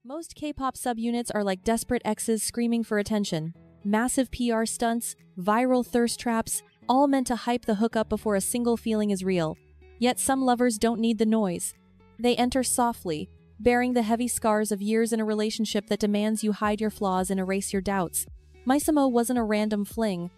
Most K-pop subunits are like desperate exes screaming for attention. Massive PR stunts, viral thirst traps, all meant to hype the hookup before a single feeling is real. Yet some lovers don't need the noise. They enter softly, bearing the heavy scars of years in a relationship that demands you hide your flaws and erase your doubts. MiSaMo wasn't a random fling.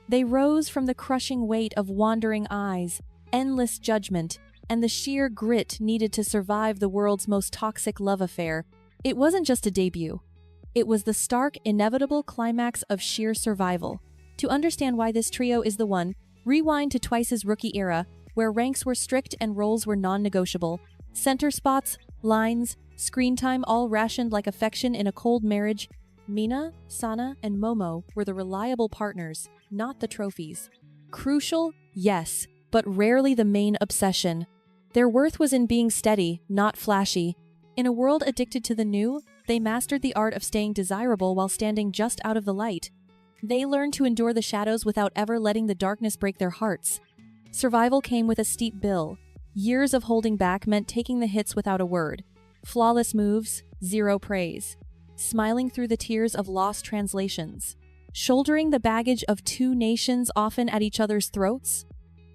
They rose from the crushing weight of wandering eyes, endless judgment, and the sheer grit needed to survive the world's most toxic love affair. It wasn't just a debut. It was the stark, inevitable climax of sheer survival. To understand why this trio is the one, rewind to Twice's rookie era, where ranks were strict and roles were non-negotiable. Center spots, lines, screen time all rationed like affection in a cold marriage. Mina, Sana, and Momo were the reliable partners, not the trophies. Crucial? Yes, but rarely the main obsession. Their worth was in being steady, not flashy. In a world addicted to the new, they mastered the art of staying desirable while standing just out of the light. They learned to endure the shadows without ever letting the darkness break their hearts. Survival came with a steep bill. Years of holding back meant taking the hits without a word. Flawless moves, zero praise. Smiling through the tears of lost translations. Shouldering the baggage of two nations often at each other's throats.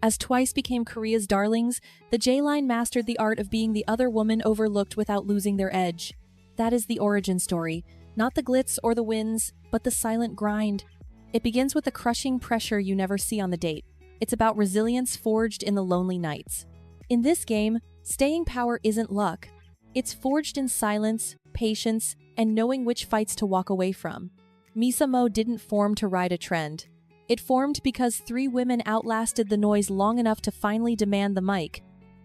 As Twice became Korea's darlings, the J-Line mastered the art of being the other woman overlooked without losing their edge. That is the origin story, not the glitz or the wins, but the silent grind. It begins with the crushing pressure you never see on the date. It's about resilience forged in the lonely nights. In this game, staying power isn't luck. It's forged in silence, patience, and knowing which fights to walk away from. MiSaMo didn't form to ride a trend. It formed because three women outlasted the noise long enough to finally demand the mic.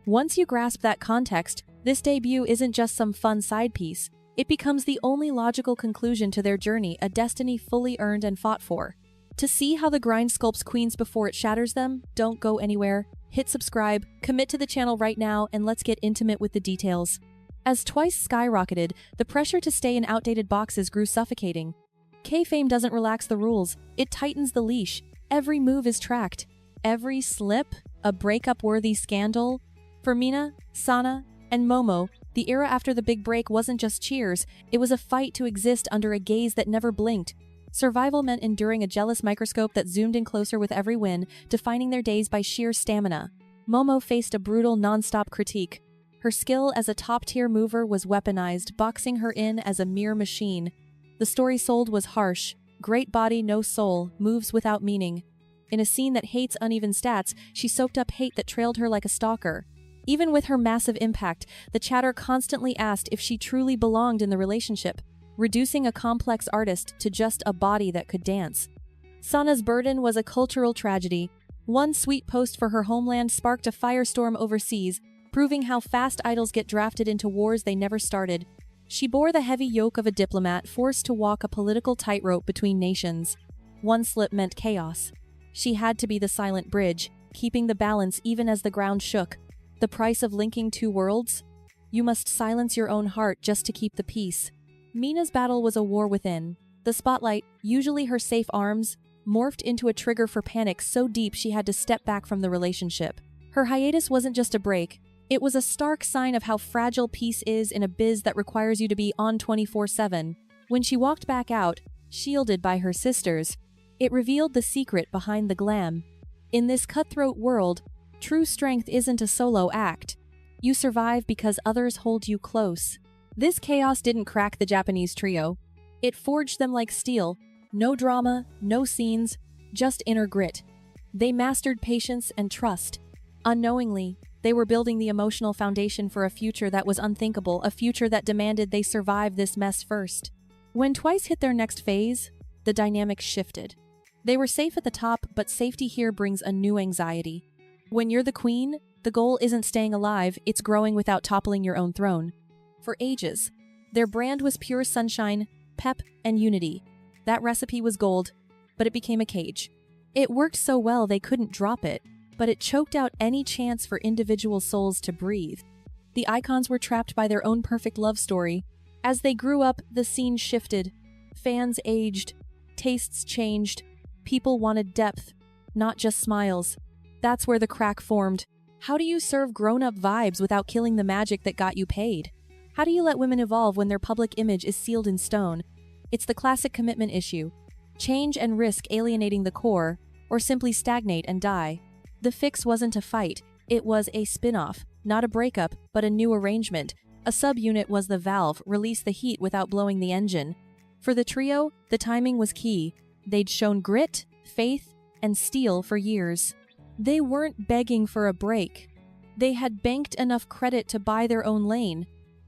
Once you grasp that context, this debut isn't just some fun side piece. It becomes the only logical conclusion to their journey, a destiny fully earned and fought for. To see how the grind sculpts queens before it shatters them, don't go anywhere. Hit subscribe, commit to the channel right now, and let's get intimate with the details. As Twice skyrocketed, the pressure to stay in outdated boxes grew suffocating. K-Fame doesn't relax the rules, it tightens the leash. Every move is tracked. Every slip, a breakup-worthy scandal. For Mina, Sana, and Momo, the era after the big break wasn't just cheers, it was a fight to exist under a gaze that never blinked. Survival meant enduring a jealous microscope that zoomed in closer with every win, defining their days by sheer stamina. Momo faced a brutal, non-stop critique. Her skill as a top-tier mover was weaponized, boxing her in as a mere machine. The story sold was harsh. Great body, no soul, moves without meaning. In a scene that hates uneven stats, she soaked up hate that trailed her like a stalker. Even with her massive impact, the chatter constantly asked if she truly belonged in the relationship, reducing a complex artist to just a body that could dance. Sana's burden was a cultural tragedy. One sweet post for her homeland sparked a firestorm overseas, proving how fast idols get drafted into wars they never started. She bore the heavy yoke of a diplomat forced to walk a political tightrope between nations. One slip meant chaos. She had to be the silent bridge, keeping the balance even as the ground shook. The price of linking two worlds? You must silence your own heart just to keep the peace. Mina's battle was a war within. The spotlight, usually her safe arms, morphed into a trigger for panic so deep she had to step back from the relationship. Her hiatus wasn't just a break. It was a stark sign of how fragile peace is in a biz that requires you to be on 24/7. When she walked back out, shielded by her sisters, it revealed the secret behind the glam. In this cutthroat world, true strength isn't a solo act. You survive because others hold you close. This chaos didn't crack the Japanese trio. It forged them like steel. No drama, no scenes, just inner grit. They mastered patience and trust. Unknowingly, they were building the emotional foundation for a future that was unthinkable, a future that demanded they survive this mess first. When Twice hit their next phase, the dynamic shifted. They were safe at the top, but safety here brings a new anxiety. When you're the queen, the goal isn't staying alive, it's growing without toppling your own throne. For ages, their brand was pure sunshine, pep, and unity. That recipe was gold, but it became a cage. It worked so well they couldn't drop it, but it choked out any chance for individual souls to breathe. The icons were trapped by their own perfect love story. As they grew up, the scene shifted. Fans aged. Tastes changed. People wanted depth, not just smiles. That's where the crack formed. How do you serve grown-up vibes without killing the magic that got you paid? How do you let women evolve when their public image is sealed in stone? It's the classic commitment issue. Change and risk alienating the core, or simply stagnate and die. The fix wasn't a fight, it was a spin-off, not a breakup, but a new arrangement. A subunit was the valve, release the heat without blowing the engine. For the trio, the timing was key. They'd shown grit, faith, and steel for years. They weren't begging for a break. They had banked enough credit to buy their own lane.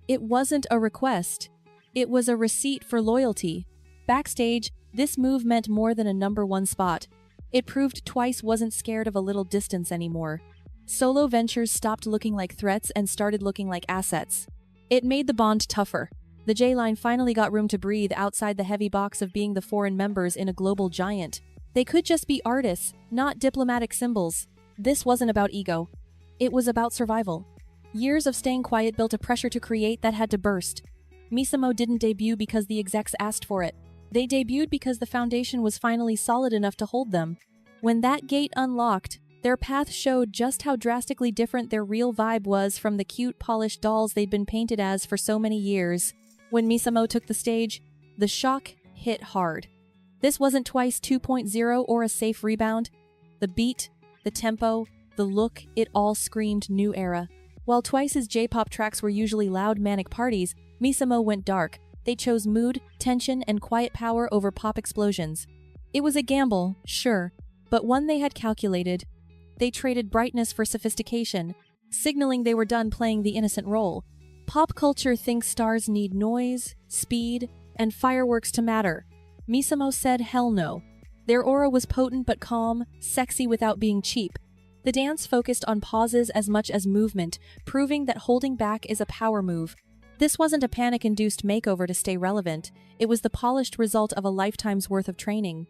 It wasn't a request. It was a receipt for loyalty. Backstage, this move meant more than a #1 spot. It proved Twice wasn't scared of a little distance anymore. Solo ventures stopped looking like threats and started looking like assets. It made the bond tougher. The J-line finally got room to breathe outside the heavy box of being the foreign members in a global giant. They could just be artists, not diplomatic symbols. This wasn't about ego. It was about survival. Years of staying quiet built a pressure to create that had to burst. MiSaMo didn't debut because the execs asked for it. They debuted because the foundation was finally solid enough to hold them. When that gate unlocked, their path showed just how drastically different their real vibe was from the cute, polished dolls they'd been painted as for so many years. When MiSaMo took the stage, the shock hit hard. This wasn't Twice 2.0 or a safe rebound. The beat, the tempo, the look, it all screamed new era. While Twice's J-pop tracks were usually loud, manic parties, MiSaMo went dark. They chose mood, tension, and quiet power over pop explosions. It was a gamble, sure, but one they had calculated. They traded brightness for sophistication, signaling they were done playing the innocent role. Pop culture thinks stars need noise, speed, and fireworks to matter. MiSaMo said hell no. Their aura was potent but calm, sexy without being cheap. The dance focused on pauses as much as movement, proving that holding back is a power move. This wasn't a panic-induced makeover to stay relevant, it was the polished result of a lifetime's worth of training.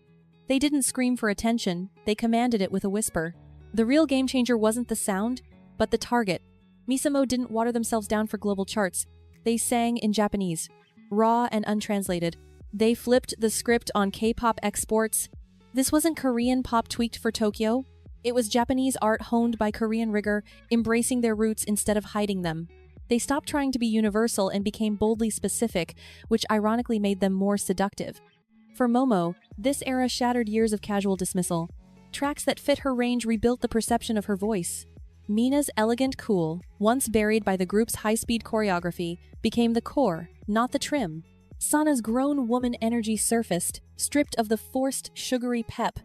They didn't scream for attention, they commanded it with a whisper. The real game-changer wasn't the sound, but the target. MiSaMo didn't water themselves down for global charts. They sang in Japanese, raw and untranslated. They flipped the script on K-pop exports. This wasn't Korean pop tweaked for Tokyo. It was Japanese art honed by Korean rigor, embracing their roots instead of hiding them. They stopped trying to be universal and became boldly specific, which ironically made them more seductive. For Momo, this era shattered years of casual dismissal. Tracks that fit her range rebuilt the perception of her voice. Mina's elegant cool, once buried by the group's high-speed choreography, became the core, not the trim. Sana's grown woman energy surfaced, stripped of the forced, sugary pep.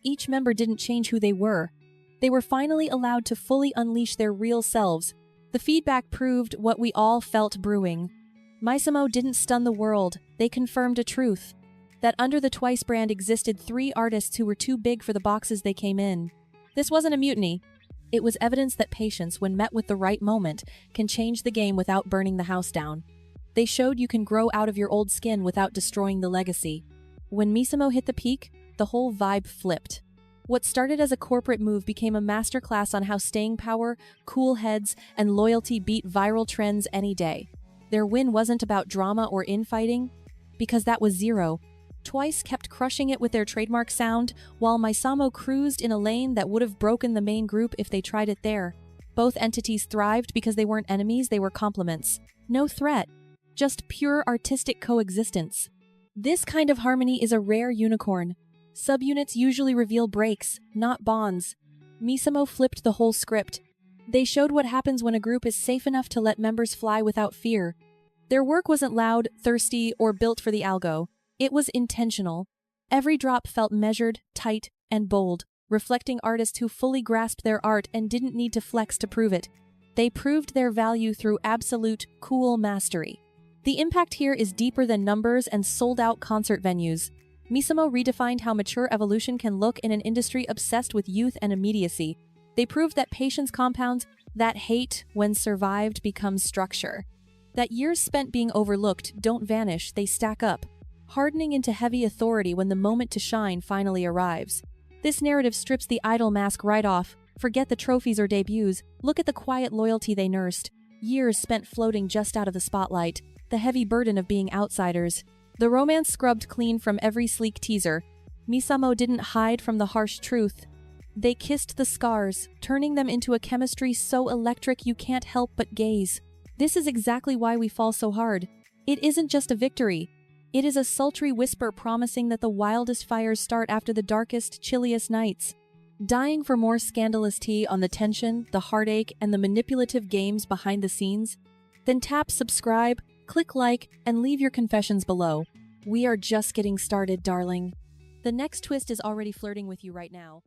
Each member didn't change who they were. They were finally allowed to fully unleash their real selves. The feedback proved what we all felt brewing. MiSaMo didn't stun the world, they confirmed a truth. That under the Twice brand existed 3 artists who were too big for the boxes they came in. This wasn't a mutiny. It was evidence that patience, when met with the right moment, can change the game without burning the house down. They showed you can grow out of your old skin without destroying the legacy. When MiSaMo hit the peak, the whole vibe flipped. What started as a corporate move became a masterclass on how staying power, cool heads, and loyalty beat viral trends any day. Their win wasn't about drama or infighting, because that was zero. Twice kept crushing it with their trademark sound, while MiSaMo cruised in a lane that would have broken the main group if they tried it there. Both entities thrived because they weren't enemies, they were complements. No threat, just pure artistic coexistence. This kind of harmony is a rare unicorn. Subunits usually reveal breaks, not bonds. MiSaMo flipped the whole script. They showed what happens when a group is safe enough to let members fly without fear. Their work wasn't loud, thirsty, or built for the algo. It was intentional. Every drop felt measured, tight, and bold, reflecting artists who fully grasped their art and didn't need to flex to prove it. They proved their value through absolute, cool mastery. The impact here is deeper than numbers and sold-out concert venues. MiSaMo redefined how mature evolution can look in an industry obsessed with youth and immediacy. They proved that patience compounds, that hate, when survived, becomes structure. That years spent being overlooked don't vanish, they stack up, hardening into heavy authority when the moment to shine finally arrives. This narrative strips the idol mask right off. Forget the trophies or debuts, look at the quiet loyalty they nursed. Years spent floating just out of the spotlight, the heavy burden of being outsiders. The romance scrubbed clean from every sleek teaser. MiSaMo didn't hide from the harsh truth. They kissed the scars, turning them into a chemistry so electric you can't help but gaze. This is exactly why we fall so hard. It isn't just a victory. It is a sultry whisper promising that the wildest fires start after the darkest, chilliest nights. Dying for more scandalous tea on the tension, the heartache, and the manipulative games behind the scenes? Then tap subscribe, click like, and leave your confessions below. We are just getting started, darling. The next twist is already flirting with you right now.